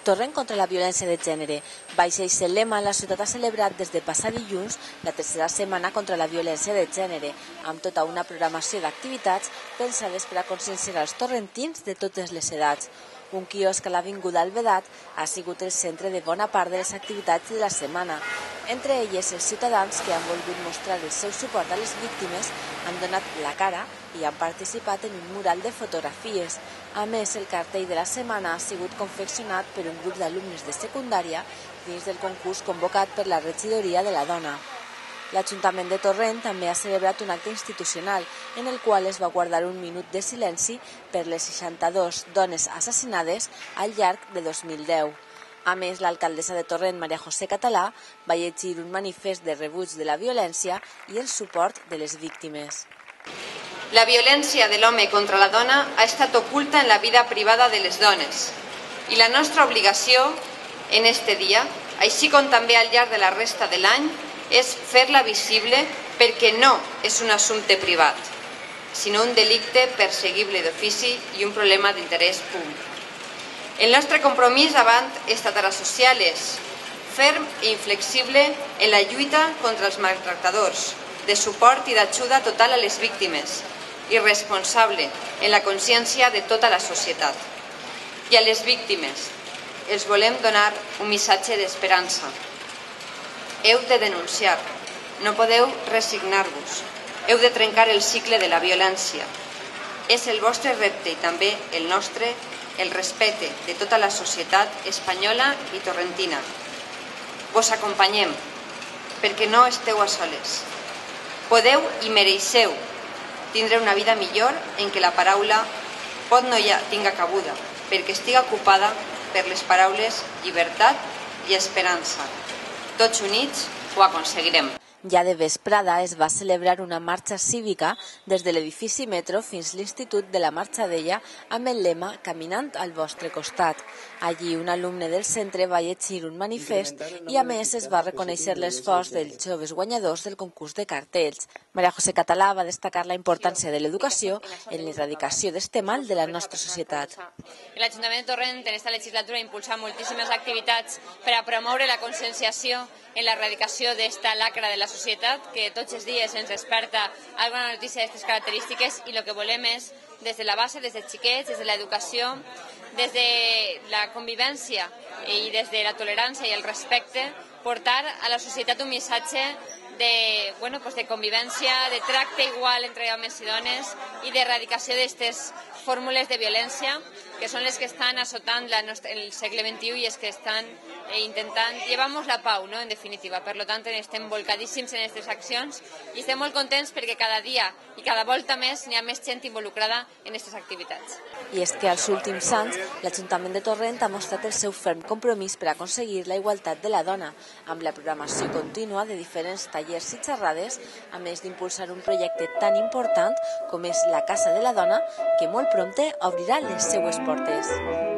Torrent contra la violència de gènere. Baix eixe lema, la ciutat ha celebrat des de passat dilluns la tercera setmana contra la violència de gènere, amb tota una programació d'activitats pensades per a conscienciar els torrentins de totes les edats. Un quiosc a l'Avinguda Alvedat ha sigut el centre de bona part de les activitats de la setmana. Entre elles, els ciutadans que han volgut mostrar el seu suport a les víctimes han donat la cara i han participat en un mural de fotografies. A més, el cartell de la setmana ha sigut confeccionat per un grup d'alumnes de secundària dins del concurs convocat per la regidoria de la dona. L'Ajuntament de Torrent també ha celebrat un acte institucional en el qual es va guardar un minut de silenci per les 62 dones assassinades al llarg de 2010. A més, l'alcaldessa de Torrent, Maria José Català, va llegir un manifest de rebuig de la violència i el suport de les víctimes. La violència de l'home contra la dona ha estat oculta en la vida privada de les dones i la nostra obligació en este dia, així com també al llarg de la resta de l'any, és fer-la visible perquè no és un assumpte privat, sinó un delicte perseguible d'ofici i un problema d'interès públic. El nostre compromís davant estatarà social és ferm i inflexible en la lluita contra els maltractadors, de suport i d'ajuda total a les víctimes i responsable en la consciència de tota la societat. I a les víctimes els volem donar un missatge d'esperança. Heu de denunciar, no podeu resignar-vos, heu de trencar el cicle de la violència. És el vostre repte i també el nostre el respecte de tota la societat espanyola i torrentina. Vos acompanyem, perquè no esteu a soles. Podeu i mereixeu tindre una vida millor en què la paraula pot no ja tinga cabuda, perquè estiga ocupada per les paraules llibertat i esperança. Tots units ho aconseguirem. Ja de vesprada es va celebrar una marxa cívica des de l'edifici Metro fins l'Institut de la Marxadella amb el lema Caminant al vostre costat. Allí un alumne del centre va llegir un manifest i a més es va reconèixer l'esforç dels joves guanyadors del concurs de cartells. Maria José Català va destacar la importància de l'educació en l'erradicació d'este mal de la nostra societat. L'Ajuntament de Torrent en aquesta legislatura ha impulsat moltíssimes activitats per a promoure la conscienciació en l'erradicació d'esta lacra de la societat, que tots els dies ens desperta alguna notícia d'aquestes característiques i el que volem és, des de la base, des de xiquets, des de l'educació, des de la convivència i des de la tolerància i el respecte, portar a la societat un missatge de convivència, de tracte igual entre homes i dones i d'erradicació d'aquestes fórmules de violència que són les que estan assotant el segle XXI i els que estan intentant llevar-nos la pau, no? En definitiva. Per tant, estem volcadíssims en aquestes accions i estem molt contents perquè cada dia i cada volta més n'hi ha més gent involucrada en aquestes activitats. I és que als últims anys l'Ajuntament de Torrent ha mostrat el seu ferm compromís per aconseguir la igualtat de la dona, amb la programació contínua de diferents tallers i xerrades, a més d'impulsar un projecte tan important com és la Casa de la Dona, que molt prompte obrirà les seues portes.